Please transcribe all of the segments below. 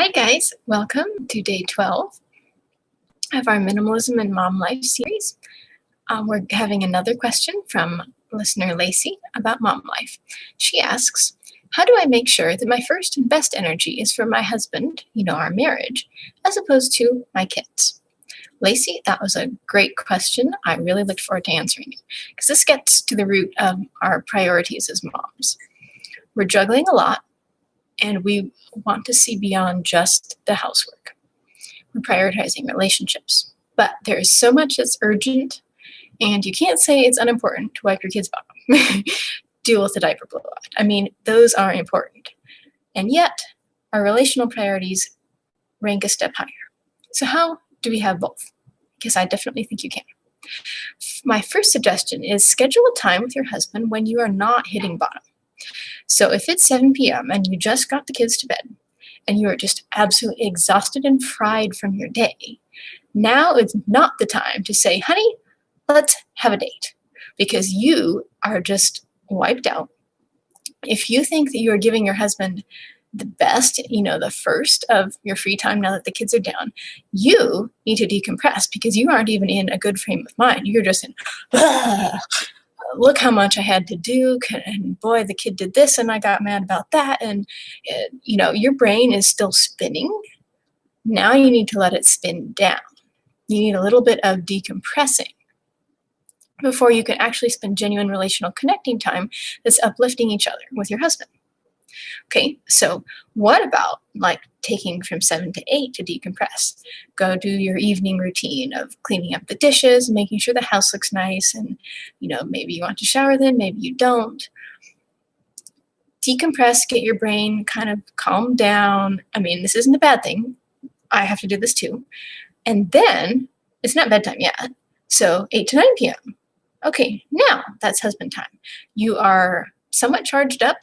Hi guys, welcome to day 12 of our Minimalism and Mom Life series. We're having another question from listener Lacey about mom life. She asks, how do I make sure that my first and best energy is for my husband, our marriage, as opposed to my kids? Lacey, that was a great question. I really looked forward to answering it because this gets to the root of our priorities as moms. We're juggling a lot and we want to see beyond just the housework. We're prioritizing relationships, but there is so much that's urgent, and you can't say it's unimportant to wipe your kid's bottom, deal with the diaper blowout. Those are important. And yet, our relational priorities rank a step higher. So how do we have both? Because I definitely think you can. My first suggestion is schedule a time with your husband when you are not hitting bottom. So if it's 7 p.m. and you just got the kids to bed and you are just absolutely exhausted and fried from your day, now is not the time to say, honey, let's have a date, because you are just wiped out. If you think that you are giving your husband the best, the first of your free time now that the kids are down, you need to decompress because you aren't even in a good frame of mind. You're just in, look how much I had to do, and boy, the kid did this, and I got mad about that, and your brain is still spinning. Now you need to let it spin down. You need a little bit of decompressing before you can actually spend genuine relational connecting time that's uplifting each other with your husband. Okay, so what about taking from 7 to 8 to decompress? Go do your evening routine of cleaning up the dishes, making sure the house looks nice, and maybe you want to shower then, maybe you don't. Decompress, get your brain kind of calmed down. This isn't a bad thing. I have to do this too. And then it's not bedtime yet, so 8 to 9 p.m. Okay, now that's husband time. You are somewhat charged up.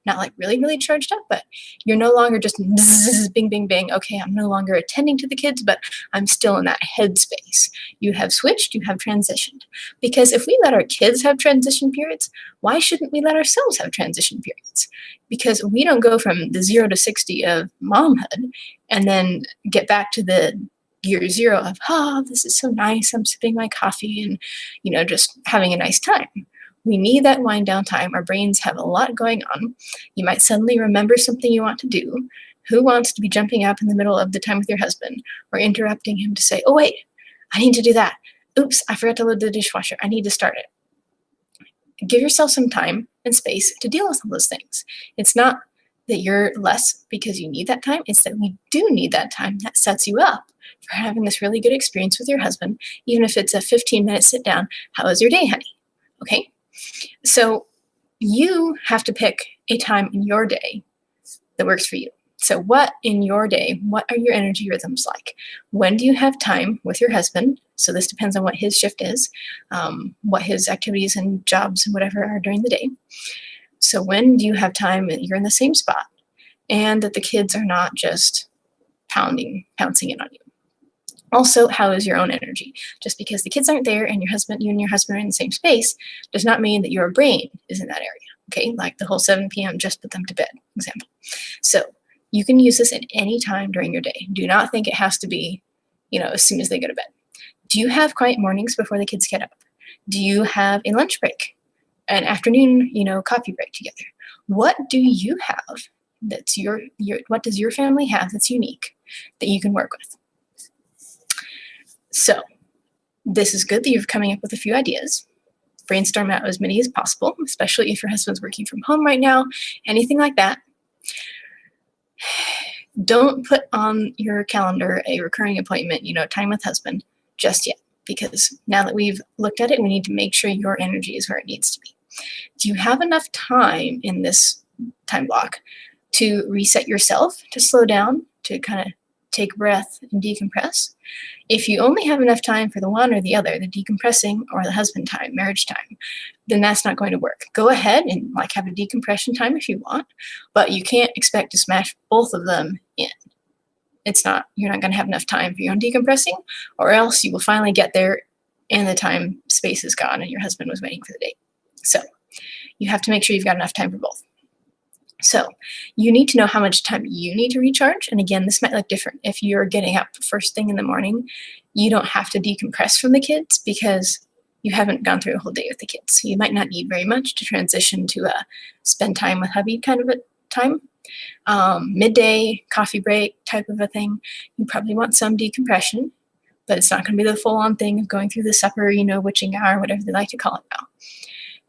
Not like really, really charged up, but you're no longer just bzz, bing, bing, bing. Okay, I'm no longer attending to the kids, but I'm still in that headspace. You have switched, you have transitioned. Because if we let our kids have transition periods, why shouldn't we let ourselves have transition periods? Because we don't go from the 0 to 60 of momhood and then get back to the year 0 of, this is so nice. I'm sipping my coffee and, just having a nice time. We need that wind down time. Our brains have a lot going on. You might suddenly remember something you want to do. Who wants to be jumping up in the middle of the time with your husband or interrupting him to say, oh, wait, I need to do that. Oops, I forgot to load the dishwasher. I need to start it. Give yourself some time and space to deal with all those things. It's not that you're less because you need that time. It's that we do need that time. That sets you up for having this really good experience with your husband, even if it's a 15-minute sit down. How was your day, honey? Okay. So you have to pick a time in your day that works for you. So what in your day, what are your energy rhythms like? When do you have time with your husband? So this depends on what his shift is, what his activities and jobs and whatever are during the day. So when do you have time that you're in the same spot and that the kids are not just pouncing in on you? Also, how is your own energy? Just because the kids aren't there and you and your husband are in the same space does not mean that your brain is in that area. Okay, like the whole 7 p.m. just put them to bed example. So you can use this at any time during your day. Do not think it has to be, as soon as they go to bed. Do you have quiet mornings before the kids get up? Do you have a lunch break, an afternoon, coffee break together? What do you have that's what does your family have that's unique that you can work with? So this is good that you're coming up with a few ideas. Brainstorm out as many as possible, especially if your husband's working from home right now, anything like that. Don't put on your calendar a recurring appointment, time with husband just yet, because now that we've looked at it, we need to make sure your energy is where it needs to be. Do you have enough time in this time block to reset yourself, to slow down, to kind of take a breath and decompress? If you only have enough time for the one or the other, the decompressing or the husband time, marriage time, then that's not going to work. Go ahead and have a decompression time if you want, but you can't expect to smash both of them in. You're not going to have enough time for your own decompressing, or else you will finally get there and the time space is gone and your husband was waiting for the date. So you have to make sure you've got enough time for both. So you need to know how much time you need to recharge. And again, this might look different. If you're getting up first thing in the morning, you don't have to decompress from the kids because you haven't gone through a whole day with the kids. So you might not need very much to transition to a spend time with hubby kind of a time. Midday coffee break type of a thing. You probably want some decompression, but it's not going to be the full-on thing of going through the supper, witching hour, whatever they like to call it now.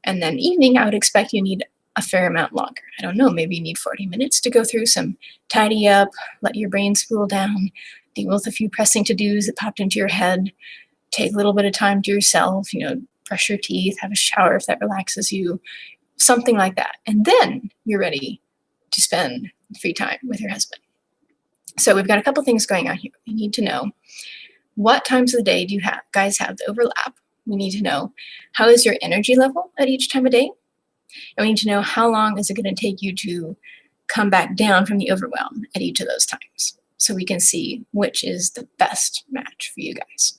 And then evening, I would expect you need a fair amount longer. I don't know, maybe you need 40 minutes to go through some tidy up, let your brain spool down, deal with a few pressing to-dos that popped into your head, take a little bit of time to yourself, brush your teeth, have a shower if that relaxes you, something like that. And then you're ready to spend free time with your husband. So we've got a couple things going on here. We need to know what times of the day do you guys have the overlap. We need to know how is your energy level at each time of day. And we need to know how long is it going to take you to come back down from the overwhelm at each of those times, so we can see which is the best match for you guys.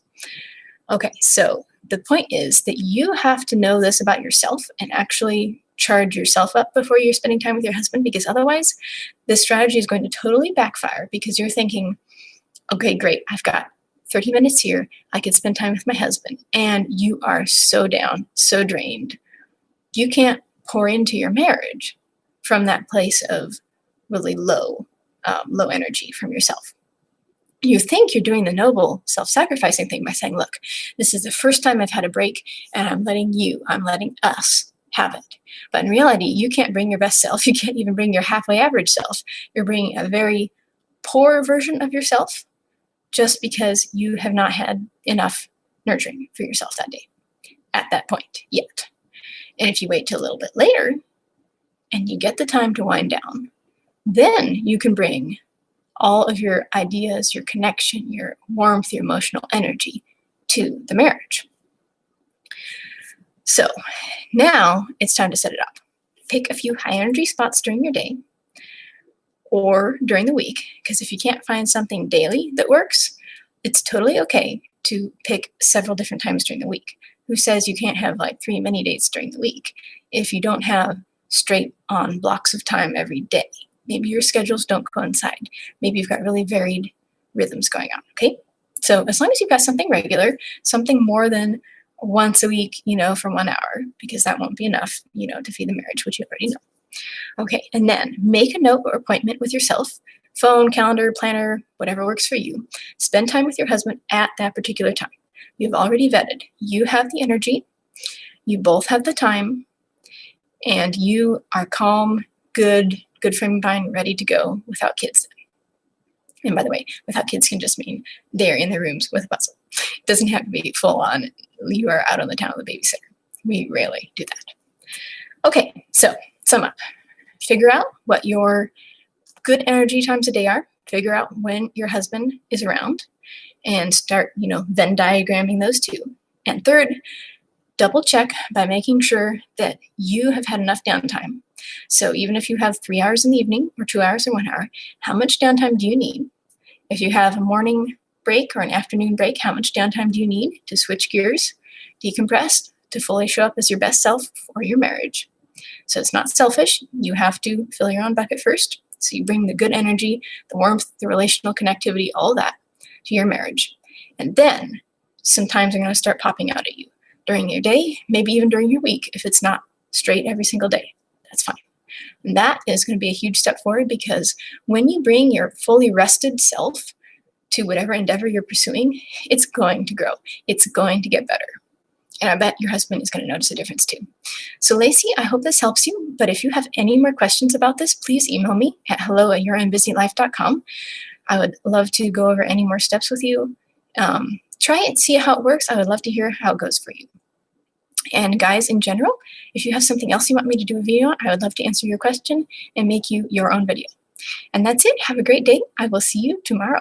Okay, so the point is that you have to know this about yourself and actually charge yourself up before you're spending time with your husband, because otherwise this strategy is going to totally backfire, because you're thinking, okay, great, I've got 30 minutes here, I could spend time with my husband, and you are so down, so drained. You can't pour into your marriage from that place of really low energy from yourself. You think you're doing the noble self-sacrificing thing by saying, look, this is the first time I've had a break, and I'm letting us have it. But in reality, you can't bring your best self. You can't even bring your halfway average self. You're bringing a very poor version of yourself just because you have not had enough nurturing for yourself that day at that point yet. And if you wait till a little bit later and you get the time to wind down, then you can bring all of your ideas, your connection, your warmth, your emotional energy to the marriage. So now it's time to set it up. Pick a few high energy spots during your day or during the week, because if you can't find something daily that works, it's totally okay to pick several different times during the week. Who says you can't have like 3 mini dates during the week if you don't have straight on blocks of time every day? Maybe your schedules don't coincide. Maybe you've got really varied rhythms going on, okay? So as long as you've got something regular, something more than once a week, for 1 hour, because that won't be enough, to feed the marriage, which you already know. Okay, and then make a note or appointment with yourself, phone, calendar, planner, whatever works for you. Spend time with your husband at that particular time. You've already vetted. You have the energy, you both have the time, and you are calm, good frame of mind, ready to go without kids. And by the way, without kids can just mean they're in their rooms with a puzzle. It doesn't have to be full on, you are out on the town with a babysitter. We rarely do that. Okay, so sum up. Figure out what your good energy times a day are. Figure out when your husband is around and start, Venn diagramming those two. And third, double check by making sure that you have had enough downtime. So even if you have 3 hours in the evening or 2 hours or 1 hour, how much downtime do you need? If you have a morning break or an afternoon break, how much downtime do you need to switch gears, decompress, to fully show up as your best self for your marriage? So it's not selfish. You have to fill your own bucket first. So you bring the good energy, the warmth, the relational connectivity, all that to your marriage. And then sometimes they're going to start popping out at you during your day, maybe even during your week. If it's not straight every single day, that's fine. And that is going to be a huge step forward, because when you bring your fully rested self to whatever endeavor you're pursuing, it's going to grow. It's going to get better. And I bet your husband is going to notice a difference too. So Lacey, I hope this helps you. But if you have any more questions about this, please email me at hello@yourbunbusylife.com. I would love to go over any more steps with you. Try it, see how it works. I would love to hear how it goes for you. And guys, in general, if you have something else you want me to do a video on, I would love to answer your question and make you your own video. And that's it. Have a great day. I will see you tomorrow.